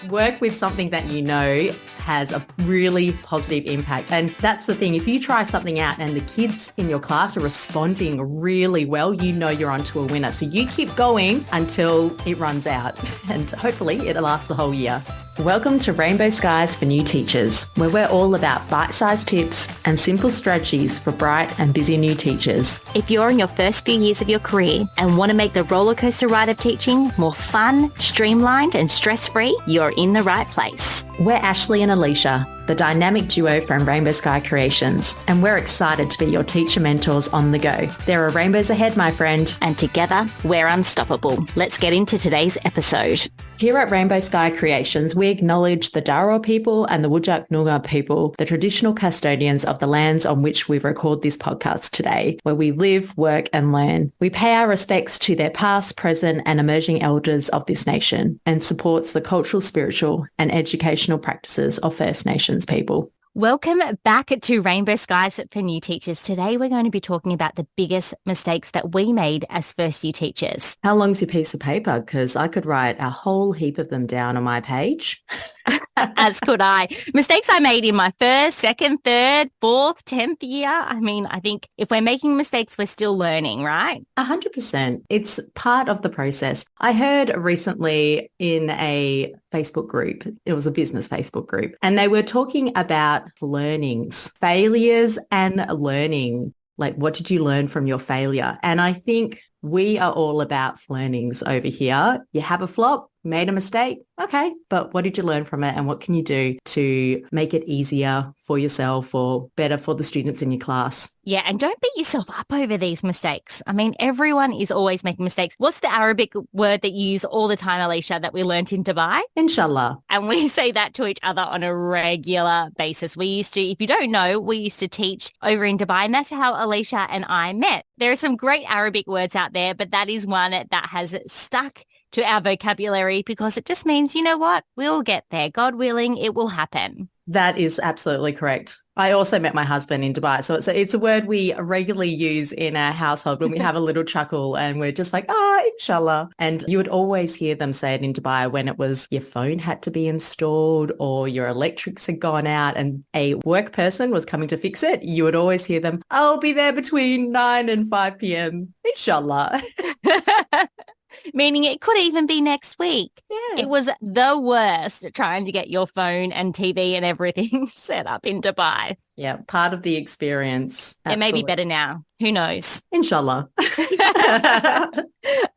Work with something that you know has a really positive impact. And that's the thing. If you try something out and the kids in your class are responding really well, you know you're onto a winner. So you keep going until it runs out and hopefully it lasts the whole year. Welcome to Rainbow Skies for New Teachers, where we're all about bite-sized tips and simple strategies for bright and busy new teachers. If you're in your first few years of your career and want to make the rollercoaster ride of teaching more fun, streamlined and stress-free, you're in the right place. We're Ashleigh and Alisha, the dynamic duo from Rainbow Sky Creations, and we're excited to be your teacher mentors on the go. There are rainbows ahead, my friend. And together, we're unstoppable. Let's get into today's episode. Here at Rainbow Sky Creations, we acknowledge the Dharma people and the Whadjuk Noongar people, the traditional custodians of the lands on which we record this podcast today, where we live, work and learn. We pay our respects to their past, present and emerging elders of this nation and supports the cultural, spiritual and educational practices of First Nations people. Welcome back to Rainbow Skies for New Teachers. Today we're going to be talking about the biggest mistakes that we made as first year teachers. How long's your piece of paper? Because I could write a whole heap of them down on my page. As could I. Mistakes I made in my first, second, third, fourth, 10th year. I think if we're making mistakes, we're still learning, right? 100%. It's part of the process. I heard recently in a Facebook group, it was a business Facebook group, and they were talking about learnings, failures and learning. Like, what did you learn from your failure? And I think we are all about learnings over here. You have a flop, made a mistake. Okay, but what did you learn from it and what can you do to make it easier for yourself or better for the students in your class? Yeah, and don't beat yourself up over these mistakes. I mean, everyone is always making mistakes. What's the Arabic word that you use all the time, Alisha, that we learnt in Dubai? Inshallah. And we say that to each other on a regular basis. We used to, if you don't know, we used to teach over in Dubai, and that's how Alisha and I met. There are some great Arabic words out there, but that is one that has stuck to our vocabulary because it just means, you know what, we'll get there. God willing, it will happen. That is absolutely correct. I also met my husband in Dubai. So it's a word we regularly use in our household when we have a little chuckle and we're just like, inshallah. And you would always hear them say it in Dubai when it was your phone had to be installed or your electrics had gone out and a work person was coming to fix it. You would always hear them, I'll be there between 9 and 5 p.m. Inshallah. Meaning it could even be next week. Yeah. It was the worst trying to get your phone and TV and everything set up in Dubai. Yeah, part of the experience. Absolutely. It may be better now. Who knows? Inshallah.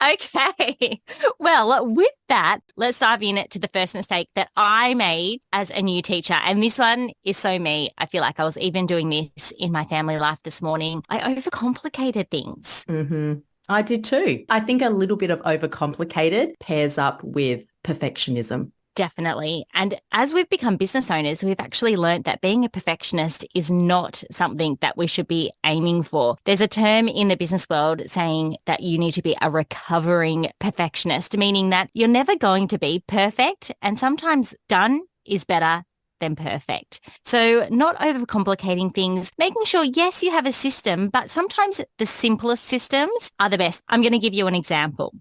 Okay. Well, with that, let's dive in to the first mistake that I made as a new teacher. And this one is so me. I feel like I was even doing this in my family life this morning. I overcomplicated things. Mm-hmm. I did too. I think a little bit of overcomplicated pairs up with perfectionism. Definitely. And as we've become business owners, we've actually learned that being a perfectionist is not something that we should be aiming for. There's a term in the business world saying that you need to be a recovering perfectionist, meaning that you're never going to be perfect. And sometimes done is better than perfect. So not overcomplicating things, making sure, yes, you have a system, but sometimes the simplest systems are the best. I'm going to give you an example.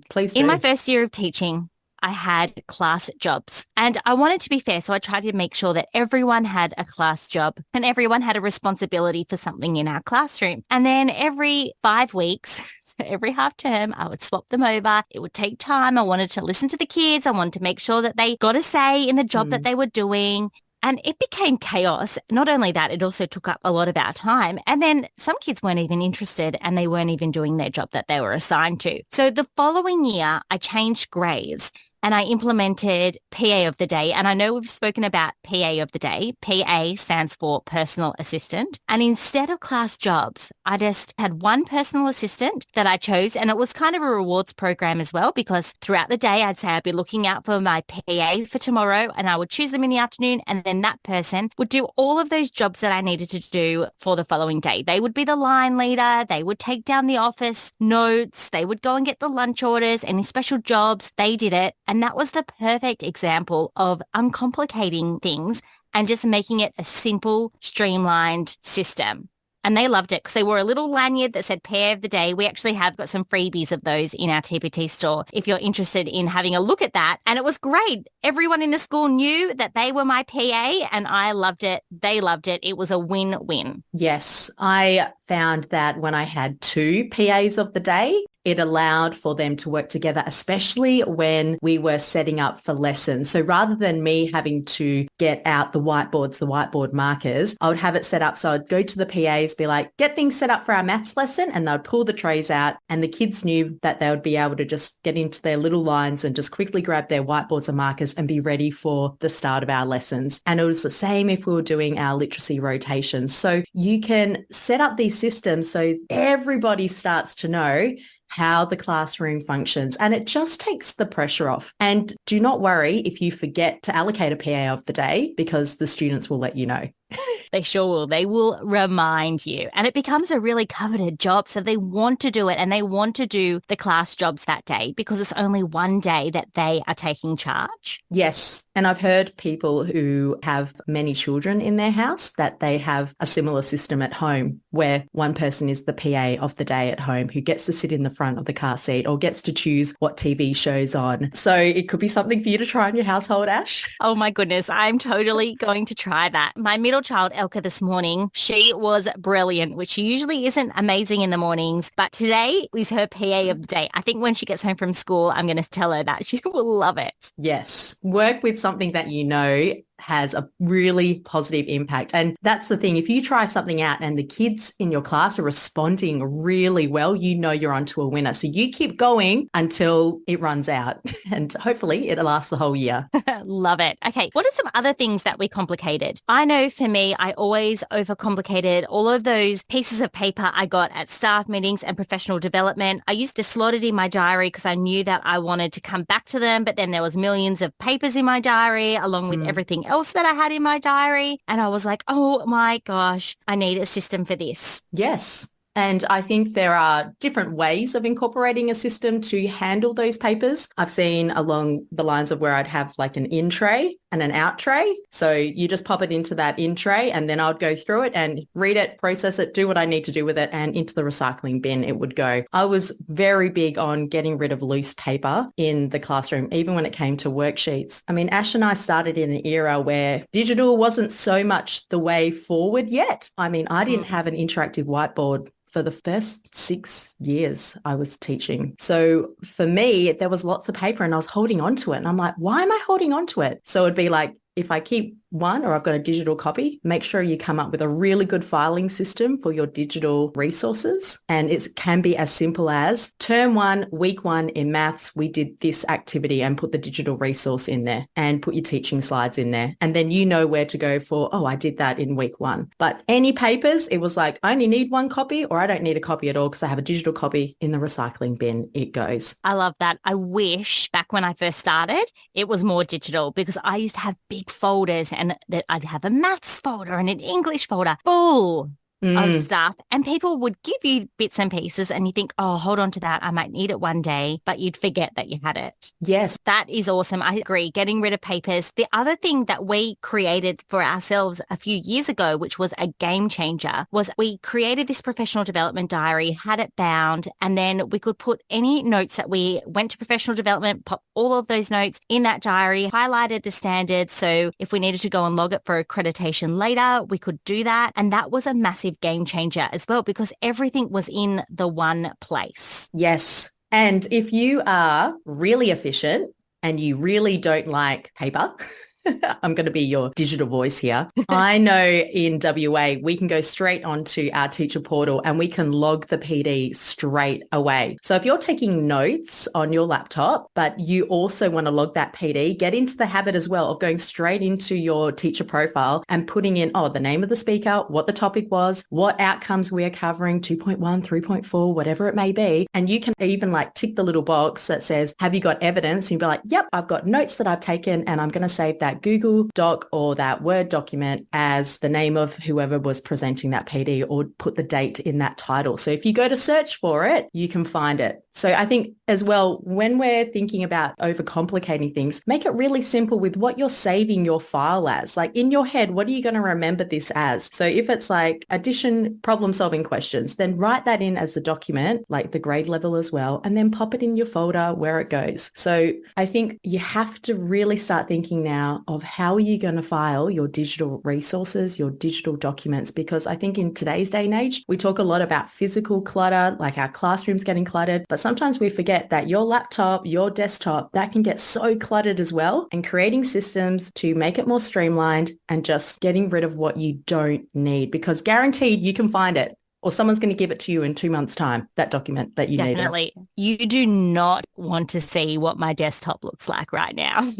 Please do. In my first year of teaching, I had class jobs and I wanted to be fair. So I tried to make sure that everyone had a class job and everyone had a responsibility for something in our classroom. And then every 5 weeks, so every half term, I would swap them over. It would take time. I wanted to listen to the kids. I wanted to make sure that they got a say in the job that they were doing. And it became chaos. Not only that, it also took up a lot of our time. And then some kids weren't even interested and they weren't even doing their job that they were assigned to. So the following year, I changed grades and I implemented PA of the day. And I know we've spoken about PA of the day. PA stands for personal assistant. And instead of class jobs, I just had one personal assistant that I chose. And it was kind of a rewards program as well, because throughout the day, I'd say I'd be looking out for my PA for tomorrow and I would choose them in the afternoon. And then that person would do all of those jobs that I needed to do for the following day. They would be the line leader. They would take down the office notes. They would go and get the lunch orders, any special jobs. They did it. And that was the perfect example of uncomplicating things and just making it a simple, streamlined system. And they loved it because they wore a little lanyard that said PA of the day. We actually have got some freebies of those in our TPT store if you're interested in having a look at that. And it was great. Everyone in the school knew that they were my PA and I loved it. They loved it. It was a win-win. Yes, I found that when I had two PAs of the day, it allowed for them to work together, especially when we were setting up for lessons. So rather than me having to get out the whiteboards, the whiteboard markers, I would have it set up. So I'd go to the PAs, be like, get things set up for our maths lesson. And they'd pull the trays out and the kids knew that they would be able to just get into their little lines and just quickly grab their whiteboards and markers and be ready for the start of our lessons. And it was the same if we were doing our literacy rotations. So you can set up these systems so everybody starts to know how the classroom functions, and it just takes the pressure off. And do not worry if you forget to allocate a PA of the day, because the students will let you know. They sure will. They will remind you. And it becomes a really coveted job. So they want to do it and they want to do the class jobs that day because it's only one day that they are taking charge. Yes. And I've heard people who have many children in their house that they have a similar system at home where one person is the PA of the day at home who gets to sit in the front of the car seat or gets to choose what TV shows on. So it could be something for you to try in your household, Ash. Oh my goodness. I'm totally going to try that. My middle child, Elka, this morning, she was brilliant, which usually isn't amazing in the mornings, but today is her PA of the day. I think when she gets home from school, I'm going to tell her that she will love it. Yes. Work with something that you know has a really positive impact. And that's the thing. If you try something out and the kids in your class are responding really well, you know you're onto a winner. So you keep going until it runs out and hopefully it'll last the whole year. Love it. Okay. What are some other things that we complicated? I know for me, I always overcomplicated all of those pieces of paper I got at staff meetings and professional development. I used to slot it in my diary because I knew that I wanted to come back to them, but then there was millions of papers in my diary along with everything else that I had in my diary. And I was like, oh my gosh, I need a system for this. Yes. And I think there are different ways of incorporating a system to handle those papers. I've seen along the lines of where I'd have like an in tray and an out tray. So you just pop it into that in tray and then I'd go through it and read it, process it, do what I need to do with it, and into the recycling bin it would go. I was very big on getting rid of loose paper in the classroom, even when it came to worksheets. I mean, Ash and I started in an era where digital wasn't so much the way forward yet. I mean, I didn't have an interactive whiteboard for the first 6 years I was teaching. So for me, there was lots of paper and I was holding on to it. And I'm like, why am I holding on to it? So it'd be like, if I keep one or I've got a digital copy, make sure you come up with a really good filing system for your digital resources. And it can be as simple as term 1, week 1 in maths, we did this activity, and put the digital resource in there and put your teaching slides in there. And then you know where to go for, oh, I did that in week 1. But any papers, it was like, I only need one copy or I don't need a copy at all because I have a digital copy in the recycling bin. It goes. I love that. I wish back when I first started, it was more digital because I used to have big folders and that I'd have a maths folder and an English folder full of stuff, and people would give you bits and pieces and you think, oh, hold on to that, I might need it one day, but you'd forget that you had it. Yes. That is awesome. I agree. Getting rid of papers. The other thing that we created for ourselves a few years ago, which was a game changer, was we created this professional development diary, had it bound, and then we could put any notes that we went to professional development, pop all of those notes in that diary, highlighted the standards. So if we needed to go and log it for accreditation later, we could do that. And that was a massive game changer as well because everything was in the one place. Yes. And if you are really efficient and you really don't like paper, I'm going to be your digital voice here. I know in WA, we can go straight onto our teacher portal and we can log the PD straight away. So if you're taking notes on your laptop, but you also want to log that PD, get into the habit as well of going straight into your teacher profile and putting in, the name of the speaker, what the topic was, what outcomes we are covering, 2.1, 3.4, whatever it may be. And you can even like tick the little box that says, have you got evidence? And you'll be like, yep, I've got notes that I've taken and I'm going to save that Google Doc or that Word document as the name of whoever was presenting that PD, or put the date in that title. So if you go to search for it, you can find it. So I think as well, when we're thinking about overcomplicating things, make it really simple with what you're saving your file as. Like in your head, what are you going to remember this as? So if it's like addition problem solving questions, then write that in as the document, like the grade level as well, and then pop it in your folder where it goes. So I think you have to really start thinking now of how are you going to file your digital resources, your digital documents, because I think in today's day and age, we talk a lot about physical clutter, like our classrooms getting cluttered, but sometimes we forget that your laptop, your desktop, that can get so cluttered as well, and creating systems to make it more streamlined and just getting rid of what you don't need, because guaranteed you can find it or someone's going to give it to you in 2 months' time, that document that you needed. Definitely. You do not want to see what my desktop looks like right now.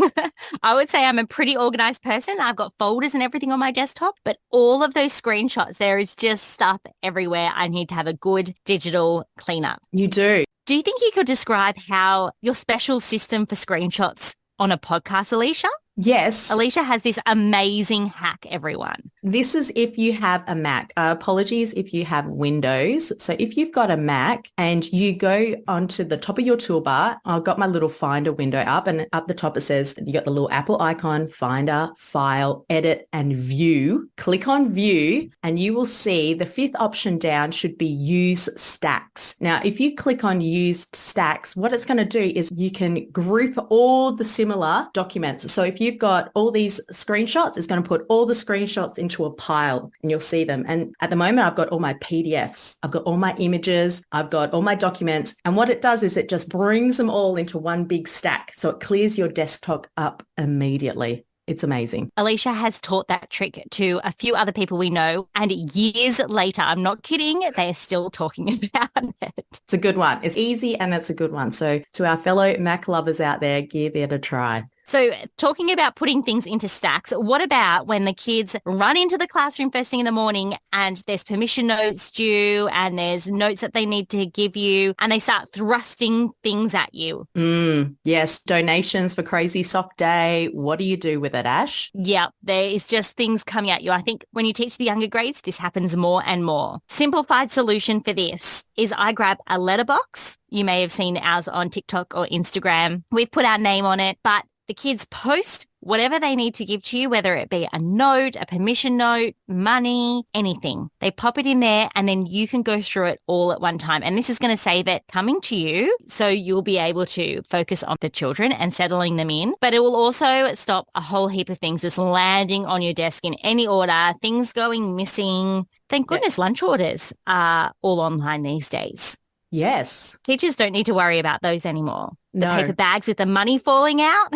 I would say I'm a pretty organized person. I've got folders and everything on my desktop, but all of those screenshots, there is just stuff everywhere. I need to have a good digital cleanup. You do. Do you think you could describe how your special system for screenshots on a podcast, Alisha? Yes. Alisha has this amazing hack, everyone. This is if you have a Mac. Apologies if you have Windows. So if you've got a Mac and you go onto the top of your toolbar, I've got my little Finder window up, and up the top it says you got the little Apple icon, Finder, File, Edit and View. Click on View and you will see the fifth option down should be Use Stacks. Now, if you click on Use Stacks, what it's going to do is you can group all the similar documents. So if you've got all these screenshots, it's going to put all the screenshots into a pile and you'll see them. And at the moment, I've got all my PDFs, I've got all my images, I've got all my documents. And what it does is it just brings them all into one big stack. So it clears your desktop up immediately. It's amazing. Alisha has taught that trick to a few other people we know, and years later, I'm not kidding, they are still talking about it. It's a good one. It's easy and it's a good one. So to our fellow Mac lovers out there, give it a try. So talking about putting things into stacks, what about when the kids run into the classroom first thing in the morning and there's permission notes due and there's notes that they need to give you and they start thrusting things at you? Yes, donations for Crazy Sock Day. What do you do with it, Ash? Yeah, there is just things coming at you. I think when you teach the younger grades, this happens more and more. Simplified solution for this is I grab a letterbox. You may have seen ours on TikTok or Instagram. We've put our name on it, but the kids post whatever they need to give to you, whether it be a note, a permission note, money, anything. They pop it in there and then you can go through it all at one time. And this is going to save it coming to you so you'll be able to focus on the children and settling them in. But it will also stop a whole heap of things just landing on your desk in any order, things going missing. Thank goodness lunch orders are all online these days. Yes. Teachers don't need to worry about those anymore. The No. paper bags with the money falling out.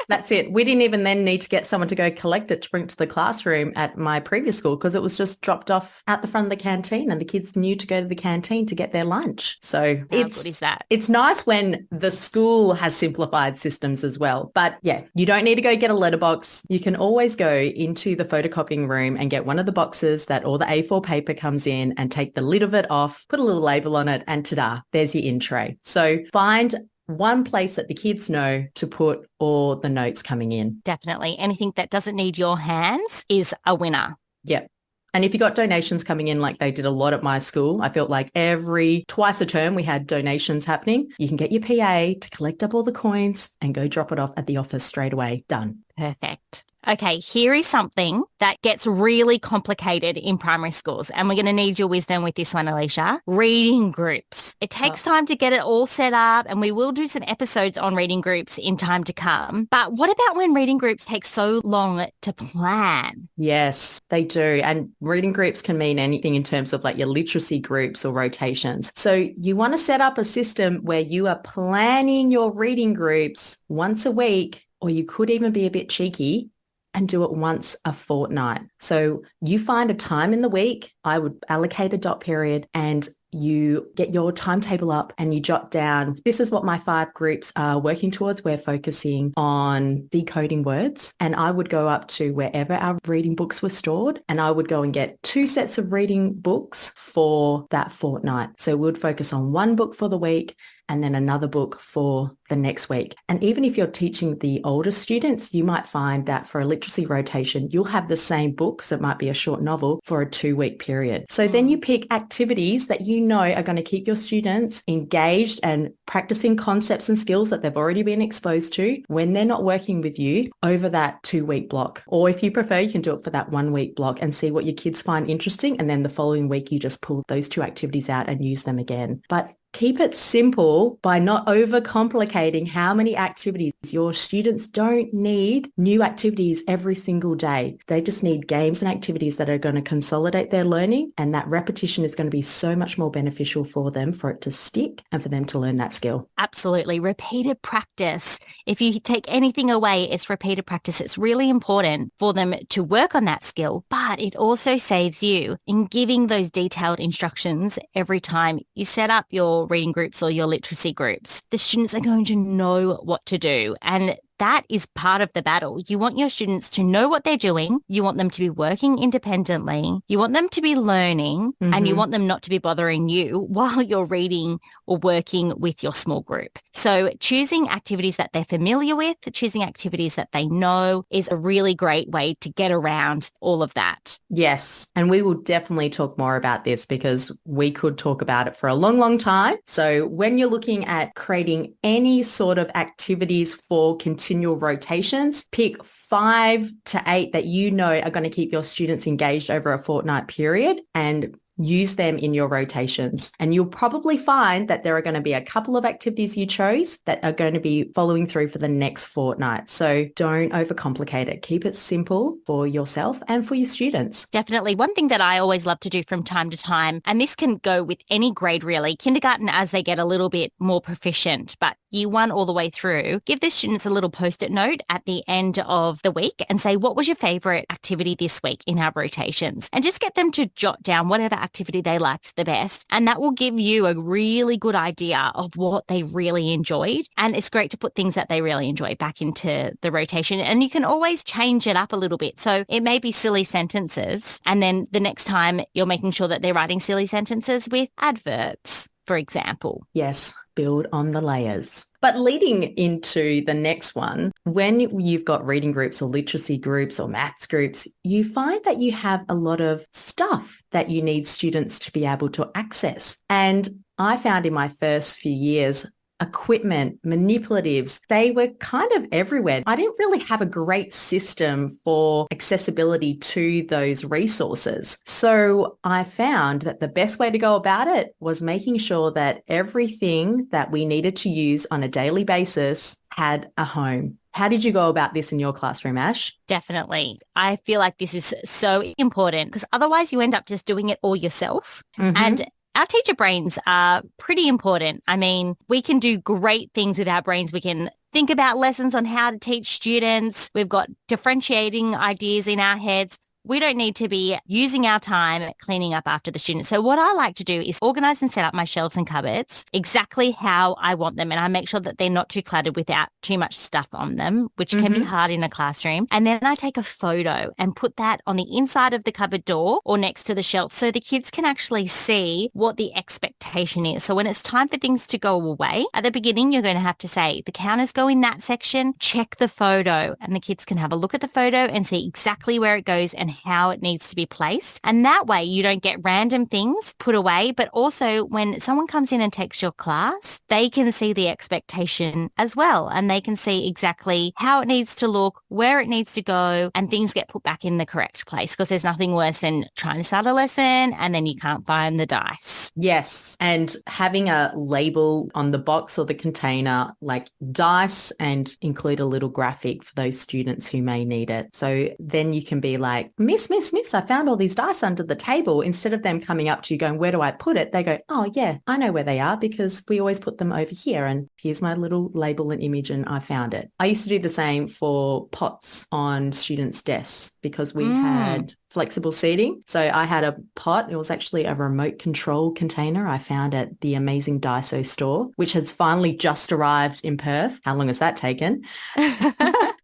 That's it. We didn't even then need to get someone to go collect it to bring it to the classroom at my previous school because it was just dropped off out the front of the canteen and the kids knew to go to the canteen to get their lunch. So How good is that? It's nice when the school has simplified systems as well. But yeah, you don't need to go get a letterbox. You can always go into the photocopying room and get one of the boxes that all the A4 paper comes in and take the lid of it off, put a little label on it and ta-da, there's your in tray. So find one place that the kids know to put all the notes coming in. Definitely. Anything that doesn't need your hands is a winner. Yep. And if you got donations coming in like they did a lot at my school, I felt like twice a term we had donations happening. You can get your PA to collect up all the coins and go drop it off at the office straight away. Done. Perfect. Okay, here is something that gets really complicated in primary schools, and we're going to need your wisdom with this one, Alisha. Reading groups. It takes time to get it all set up, and we will do some episodes on reading groups in time to come. But what about when reading groups take so long to plan? Yes, they do. And reading groups can mean anything in terms of like your literacy groups or rotations. So you want to set up a system where you are planning your reading groups once a week, or you could even be a bit cheeky and do it once a fortnight. So you find a time in the week, I would allocate a dot period and you get your timetable up and you jot down, this is what my 5 groups are working towards. We're focusing on decoding words. And I would go up to wherever our reading books were stored and I would go and get 2 sets of reading books for that fortnight. So we would focus on 1 book for the week and then another book for the next week. And even if you're teaching the older students, you might find that for a literacy rotation, you'll have the same book, so it might be a short novel, for a 2-week period. So then you pick activities that you know are going to keep your students engaged and practicing concepts and skills that they've already been exposed to when they're not working with you over that 2-week block. Or if you prefer, you can do it for that 1-week block and see what your kids find interesting. And then the following week, you just pull those 2 activities out and use them again. But keep it simple by not overcomplicating how many activities. Your students don't need new activities every single day. They just need games and activities that are going to consolidate their learning, and that repetition is going to be so much more beneficial for them, for it to stick and for them to learn that skill. Absolutely. Repeated practice. If you take anything away, it's repeated practice. It's really important for them to work on that skill, but it also saves you in giving those detailed instructions every time you set up your reading groups or your literacy groups. The students are going to know what to do, and that is part of the battle. You want your students to know what they're doing. You want them to be working independently. You want them to be learning, and you want them not to be bothering you while you're reading or working with your small group. So choosing activities that they're familiar with, choosing activities that they know is a really great way to get around all of that. Yes. And we will definitely talk more about this because we could talk about it for a long, long time. So when you're looking at creating any sort of activities for continual rotations, pick 5 to 8 that you know are going to keep your students engaged over a fortnight period and use them in your rotations. And you'll probably find that there are going to be a couple of activities you chose that are going to be following through for the next fortnight. So don't overcomplicate it. Keep it simple for yourself and for your students. Definitely. One thing that I always love to do from time to time, and this can go with any grade really, kindergarten as they get a little bit more proficient, but year 1 all the way through, give the students a little post-it note at the end of the week and say, what was your favorite activity this week in our rotations? And just get them to jot down whatever activity they liked the best. And that will give you a really good idea of what they really enjoyed. And it's great to put things that they really enjoy back into the rotation. And you can always change it up a little bit. So it may be silly sentences. And then the next time you're making sure that they're writing silly sentences with adverbs, for example. Yes. Build on the layers. But leading into the next one, when you've got reading groups or literacy groups or maths groups, you find that you have a lot of stuff that you need students to be able to access. And I found in my first few years, equipment, manipulatives, they were kind of everywhere. I didn't really have a great system for accessibility to those resources. So I found that the best way to go about it was making sure that everything that we needed to use on a daily basis had a home. How did you go about this in your classroom, Ash? Definitely. I feel like this is so important because otherwise you end up just doing it all yourself. And our teacher brains are pretty important. I mean, we can do great things with our brains. We can think about lessons on how to teach students. We've got differentiating ideas in our heads. We don't need to be using our time cleaning up after the students. So what I like to do is organize and set up my shelves and cupboards exactly how I want them. And I make sure that they're not too cluttered without too much stuff on them, which can be hard in a classroom. And then I take a photo and put that on the inside of the cupboard door or next to the shelf so the kids can actually see what the expectation is. So when it's time for things to go away, at the beginning, you're going to have to say, the counters go in that section, check the photo. And the kids can have a look at the photo and see exactly where it goes and how it needs to be placed. And that way you don't get random things put away, but also when someone comes in and takes your class, they can see the expectation as well. And they can see exactly how it needs to look, where it needs to go, and things get put back in the correct place because there's nothing worse than trying to start a lesson and then you can't find the dice. Yes. And having a label on the box or the container like dice and include a little graphic for those students who may need it. So then you can be like, Miss, I found all these dice under the table. Instead of them coming up to you going, where do I put it? They go, oh yeah, I know where they are because we always put them over here. And here's my little label and image and I found it. I used to do the same for pots on students' desks because we had flexible seating. So I had a pot. It was actually a remote control container I found at the amazing Daiso store, which has finally just arrived in Perth. How long has that taken?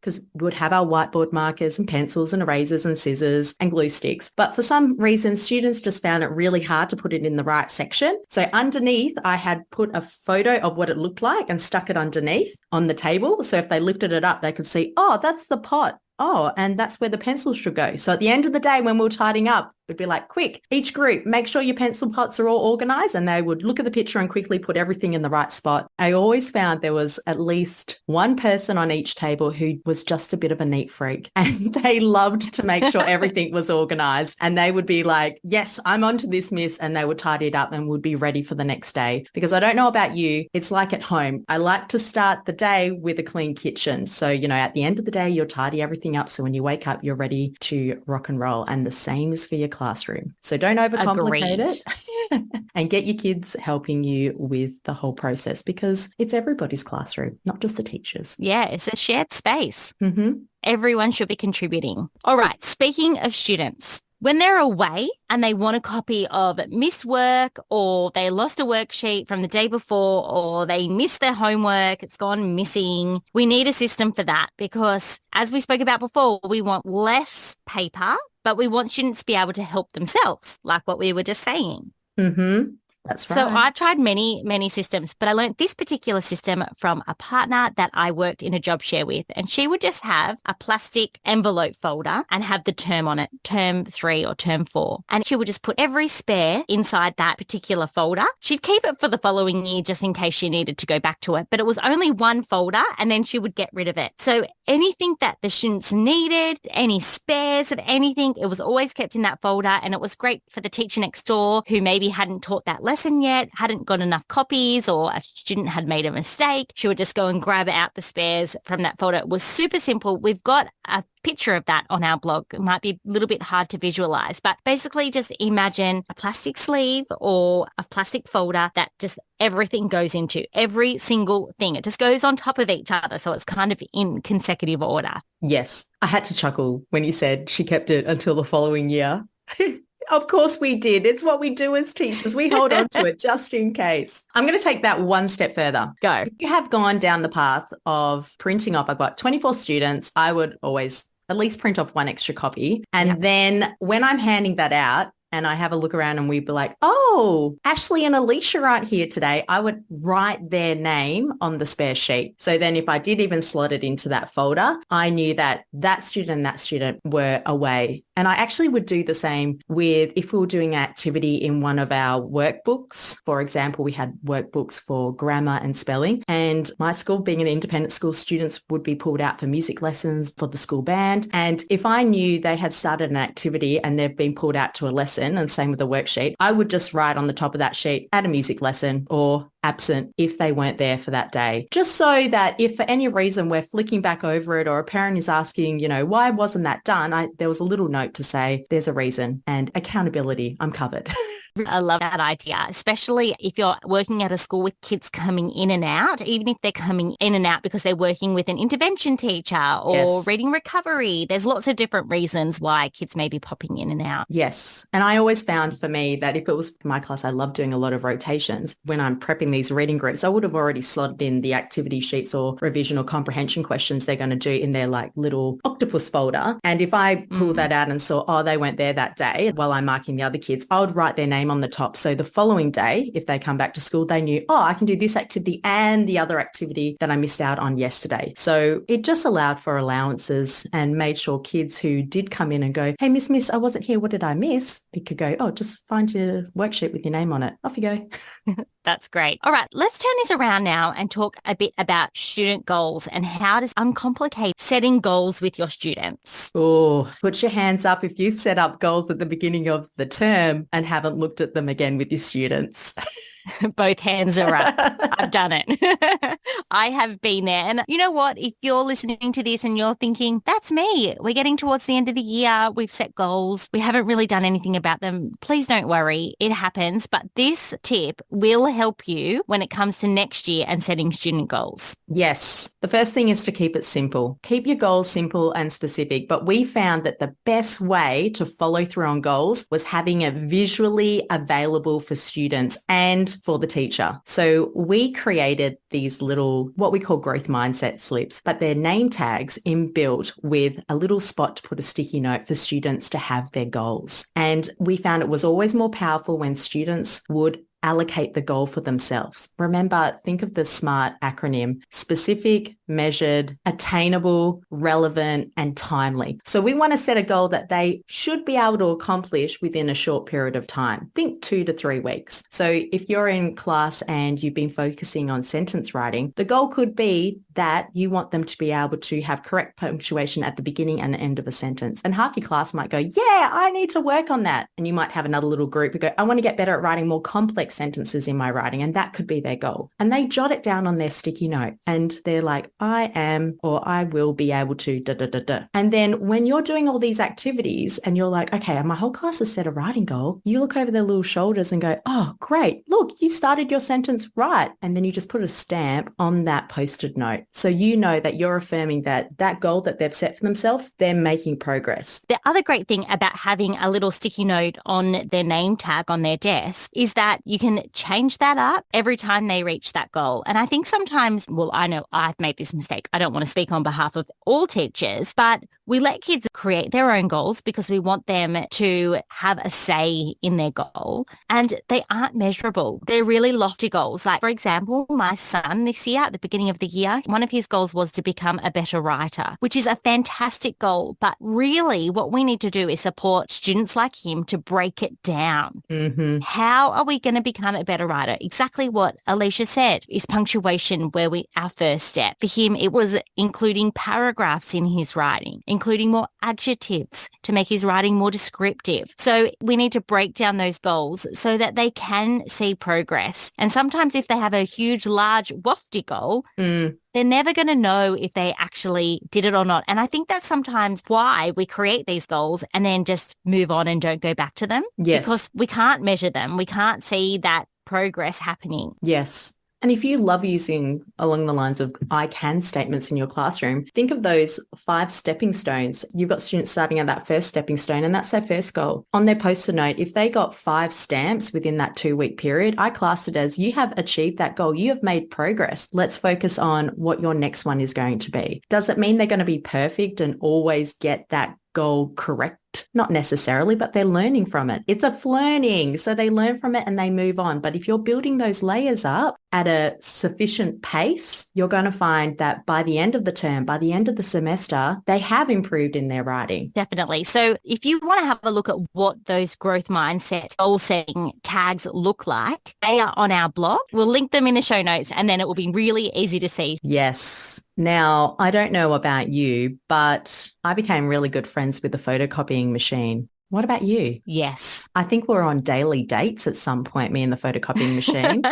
because we would have our whiteboard markers and pencils and erasers and scissors and glue sticks. But for some reason, students just found it really hard to put it in the right section. So underneath, I had put a photo of what it looked like and stuck it underneath on the table. So if they lifted it up, they could see, oh, that's the pot. Oh, and that's where the pencils should go. So at the end of the day, when we were tidying up, it'd be like, quick, each group, make sure your pencil pots are all organized. And they would look at the picture and quickly put everything in the right spot. I always found there was at least one person on each table who was just a bit of a neat freak. And they loved to make sure everything was organized. And they would be like, yes, I'm onto this, miss. And they would tidy it up and would be ready for the next day. Because I don't know about you, it's like at home. I like to start the day with a clean kitchen. So, at the end of the day, you'll tidy everything up. So when you wake up, you're ready to rock and roll. And the same is for your classroom. So don't overcomplicate it and get your kids helping you with the whole process because it's everybody's classroom, not just the teachers. Yeah, it's a shared space. Mm-hmm. Everyone should be contributing. All right. Speaking of students, when they're away and they want a copy of missed work or they lost a worksheet from the day before or they missed their homework, it's gone missing, we need a system for that because as we spoke about before, we want less paper, but we want students to be able to help themselves, like what we were just saying. Mm-hmm. That's right. So I've tried many systems, but I learned this particular system from a partner that I worked in a job share with. And she would just have a plastic envelope folder and have the term on it, term 3 or term 4. And she would just put every spare inside that particular folder. She'd keep it for the following year just in case she needed to go back to it. But it was only one folder and then she would get rid of it. So anything that the students needed, any spares and anything, it was always kept in that folder. And it was great for the teacher next door who maybe hadn't taught that lesson yet, hadn't got enough copies or a student had made a mistake. She would just go and grab out the spares from that folder. It was super simple. We've got a picture of that on our blog. It might be a little bit hard to visualize, but basically just imagine a plastic sleeve or a plastic folder that just everything goes into, every single thing. It just goes on top of each other. So it's kind of in consecutive order. Yes. I had to chuckle when you said she kept it until the following year. Of course we did. It's what we do as teachers. We hold on to it just in case. I'm going to take that one step further. Go. You have gone down the path of printing off. I've got 24 students. I would always at least print off one extra copy. And then when I'm handing that out, and I have a look around and we'd be like, oh, Ashleigh and Alisha aren't here today. I would write their name on the spare sheet. So then if I did even slot it into that folder, I knew that that student and that student were away. And I actually would do the same with if we were doing an activity in one of our workbooks. For example, we had workbooks for grammar and spelling. And my school, being an independent school, students would be pulled out for music lessons for the school band. And if I knew they had started an activity and they've been pulled out to a lesson, and same with the worksheet, I would just write on the top of that sheet, at a music lesson or absent if they weren't there for that day. Just so that if for any reason we're flicking back over it or a parent is asking, why wasn't that done? There was a little note to say there's a reason and accountability. I'm covered. I love that idea, especially if you're working at a school with kids coming in and out, even if they're coming in and out because they're working with an intervention teacher or reading recovery. There's lots of different reasons why kids may be popping in and out. Yes. And I always found for me that if it was my class, I love doing a lot of rotations. When I'm prepping these reading groups, I would have already slotted in the activity sheets or revision or comprehension questions they're going to do in their little octopus folder. And if I pull that out and saw, oh, they weren't there that day while I'm marking the other kids, I would write their name on the top. So the following day, if they come back to school, they knew, oh, I can do this activity and the other activity that I missed out on yesterday. So it just allowed for allowances and made sure kids who did come in and go, hey, miss, I wasn't here. What did I miss? You could go, oh, just find your worksheet with your name on it. Off you go. That's great. All right, let's turn this around now and talk a bit about student goals and how to uncomplicate setting goals with your students. Oh, put your hands up if you've set up goals at the beginning of the term and haven't looked at them again with your students. Both hands are up. I've done it. I have been there. And you know what? If you're listening to this and you're thinking, that's me, we're getting towards the end of the year, we've set goals, we haven't really done anything about them, please don't worry. It happens. But this tip will help you when it comes to next year and setting student goals. Yes. The first thing is to keep it simple. Keep your goals simple and specific. But we found that the best way to follow through on goals was having it visually available for students. And and for the teacher. So we created these little, what we call growth mindset slips, but they're name tags inbuilt with a little spot to put a sticky note for students to have their goals. And we found it was always more powerful when students would allocate the goal for themselves. Remember, think of the SMART acronym: specific, measured, attainable, relevant, and timely. So we want to set a goal that they should be able to accomplish within a short period of time. Think 2 to 3 weeks. So if you're in class and you've been focusing on sentence writing, the goal could be that you want them to be able to have correct punctuation at the beginning and the end of a sentence. And half your class might go, yeah, I need to work on that. And you might have another little group who go, I want to get better at writing more complex sentences in my writing. And that could be their goal. And they jot it down on their sticky note and they're like, I am, or I will be able to, da, da, da, da. And then when you're doing all these activities and you're like, okay, my whole class has set a writing goal, you look over their little shoulders and go, oh, great. Look, you started your sentence right. And then you just put a stamp on that posted note. So you know that you're affirming that that goal that they've set for themselves, they're making progress. The other great thing about having a little sticky note on their name tag on their desk is that you can change that up every time they reach that goal. And I think sometimes, well, I know I've made this mistake. I don't want to speak on behalf of all teachers, but we let kids create their own goals because we want them to have a say in their goal, and they aren't measurable. They're really lofty goals. Like, for example, my son this year, at the beginning of the year, one of his goals was to become a better writer, which is a fantastic goal. But really what we need to do is support students like him to break it down. Mm-hmm. How are we going to become a better writer? Exactly what Alisha said. Is punctuation our first step? For him, it was including paragraphs in his writing, including more adjectives to make his writing more descriptive. So we need to break down those goals so that they can see progress. And sometimes if they have a huge, large, wafty goal, they're never going to know if they actually did it or not. And I think that's sometimes why we create these goals and then just move on and don't go back to them. Yes. Because we can't measure them. We can't see that progress happening. Yes. And if you love using along the lines of I can statements in your classroom, think of those 5 stepping stones. You've got students starting at that first stepping stone and that's their first goal. On their post-it note, if they got 5 stamps within that 2-week period, I classed it as you have achieved that goal. You have made progress. Let's focus on what your next one is going to be. Does it mean they're going to be perfect and always get that goal correct? Not necessarily, but they're learning from it. It's a learning. So they learn from it and they move on. But if you're building those layers up at a sufficient pace, you're going to find that by the end of the term, by the end of the semester, they have improved in their writing. Definitely. So if you want to have a look at what those growth mindset goal setting tags look like, they are on our blog. We'll link them in the show notes and then it will be really easy to see. Yes. Now, I don't know about you, but I became really good friends with the photocopying machine. What about you? Yes. I think we're on daily dates at some point, me and the photocopying machine.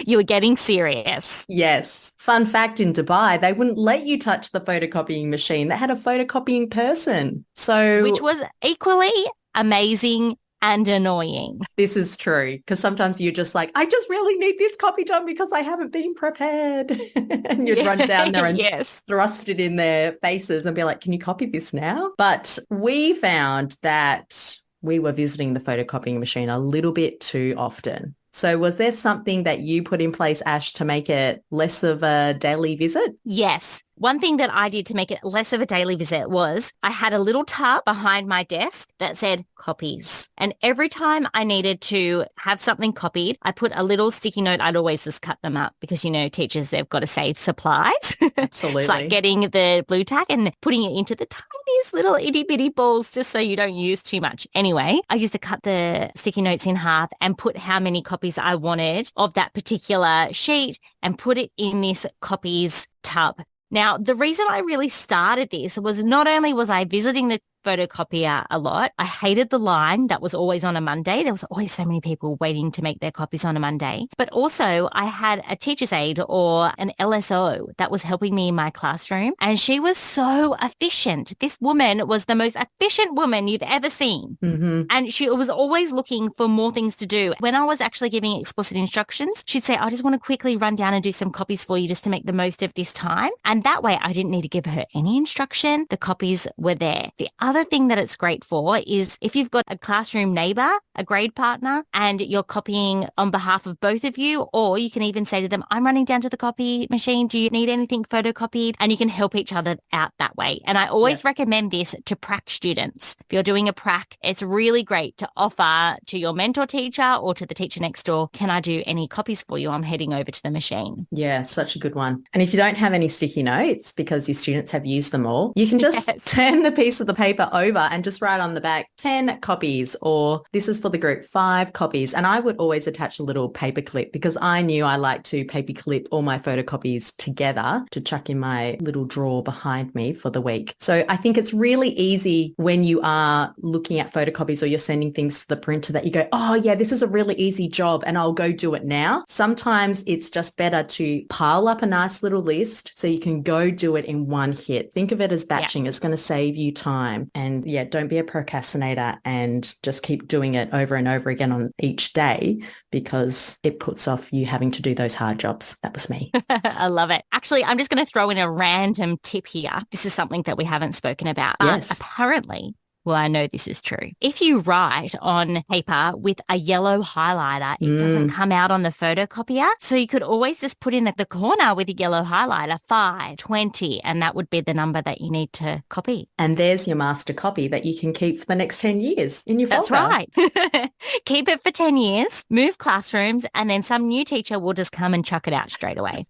You were getting serious. Yes. Fun fact, in Dubai, they wouldn't let you touch the photocopying machine. They had a photocopying person. So, which was equally amazing and annoying. This is true, because sometimes you're just like, I just really need this copy done because I haven't been prepared. And you'd run down there and thrust it in their faces and be like, can you copy this now? But we found that we were visiting the photocopying machine a little bit too often. So was there something that you put in place, Ash, to make it less of a daily visit? Yes. One thing that I did to make it less of a daily visit was I had a little tub behind my desk that said copies. And every time I needed to have something copied, I put a little sticky note. I'd always just cut them up because, you know, teachers, they've got to save supplies. Absolutely. It's like getting the blue tack and putting it into the tiniest little itty bitty balls just so you don't use too much. Anyway, I used to cut the sticky notes in half and put how many copies I wanted of that particular sheet and put it in this copies tub. Now, the reason I really started this was not only was I visiting the photocopier a lot, I hated the line that was always on a Monday. There was always so many people waiting to make their copies on a Monday. But also I had a teacher's aide or an LSO that was helping me in my classroom. And she was so efficient. This woman was the most efficient woman you've ever seen. Mm-hmm. And she was always looking for more things to do. When I was actually giving explicit instructions, she'd say, I just want to quickly run down and do some copies for you just to make the most of this time. And that way I didn't need to give her any instruction. The copies were there. The other other thing that it's great for is if you've got a classroom neighbor, a grade partner, and you're copying on behalf of both of you, or you can even say to them, I'm running down to the copy machine. Do you need anything photocopied? And you can help each other out that way. And I always recommend this to prac students. If you're doing a prac, it's really great to offer to your mentor teacher or to the teacher next door, can I do any copies for you? I'm heading over to the machine. Yeah, such a good one. And if you don't have any sticky notes because your students have used them all, you can just turn the piece of the paper over and just write on the back 10 copies, or this is for the group 5 copies. And I would always attach a little paper clip because I knew I like to paper clip all my photocopies together to chuck in my little drawer behind me for the week. So I think it's really easy when you are looking at photocopies or you're sending things to the printer that you go, oh yeah, this is a really easy job and I'll go do it now. Sometimes it's just better to pile up a nice little list so you can go do it in one hit. Think of it as batching. It's going to save you time. And yeah, don't be a procrastinator and just keep doing it over and over again on each day because it puts off you having to do those hard jobs. That was me. I love it. Actually, I'm just going to throw in a random tip here. This is something that we haven't spoken about. Yes. Apparently, well, I know this is true. If you write on paper with a yellow highlighter, it doesn't come out on the photocopier. So you could always just put in the corner with a yellow highlighter, 5, 20, and that would be the number that you need to copy. And there's your master copy that you can keep for the next 10 years in your folder. That's right. Keep it for 10 years, move classrooms, and then some new teacher will just come and chuck it out straight away.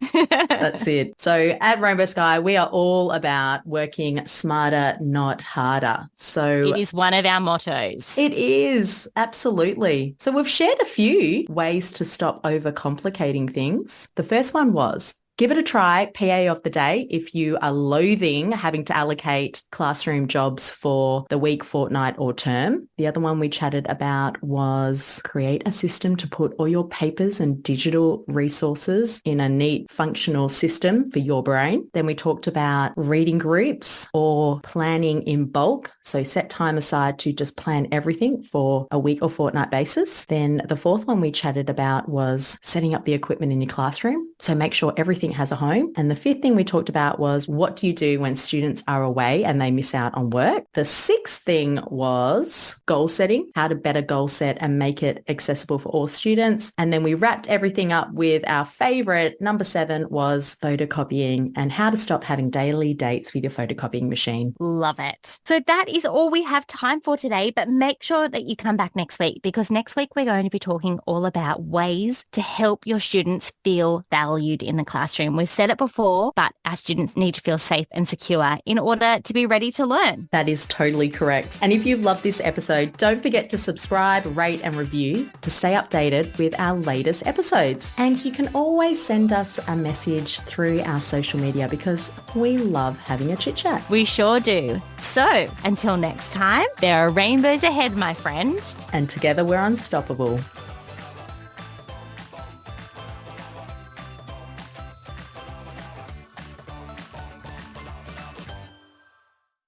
That's it. So at Rainbow Sky, we are all about working smarter, not harder. So it is one of our mottos. It is. Absolutely. So we've shared a few ways to stop overcomplicating things. The first one was give it a try, PA of the day, if you are loathing having to allocate classroom jobs for the week, fortnight or term. The other one we chatted about was create a system to put all your papers and digital resources in a neat functional system for your brain. Then we talked about reading groups or planning in bulk. So set time aside to just plan everything for a week or fortnight basis. Then the fourth one we chatted about was setting up the equipment in your classroom. So make sure everything has a home. And the fifth thing we talked about was what do you do when students are away and they miss out on work? The sixth thing was goal setting, how to better goal set and make it accessible for all students. And then we wrapped everything up with our favorite, number 7 was photocopying and how to stop having daily dates with your photocopying machine. Love it. So that is all we have time for today, but make sure that you come back next week because next week we're going to be talking all about ways to help your students feel valued in the classroom. We've said it before, but our students need to feel safe and secure in order to be ready to learn. That is totally correct. And if you've loved this episode, don't forget to subscribe, rate and review to stay updated with our latest episodes. And you can always send us a message through our social media because we love having a chit chat. We sure do. So until next time, there are rainbows ahead, my friend. And together we're unstoppable.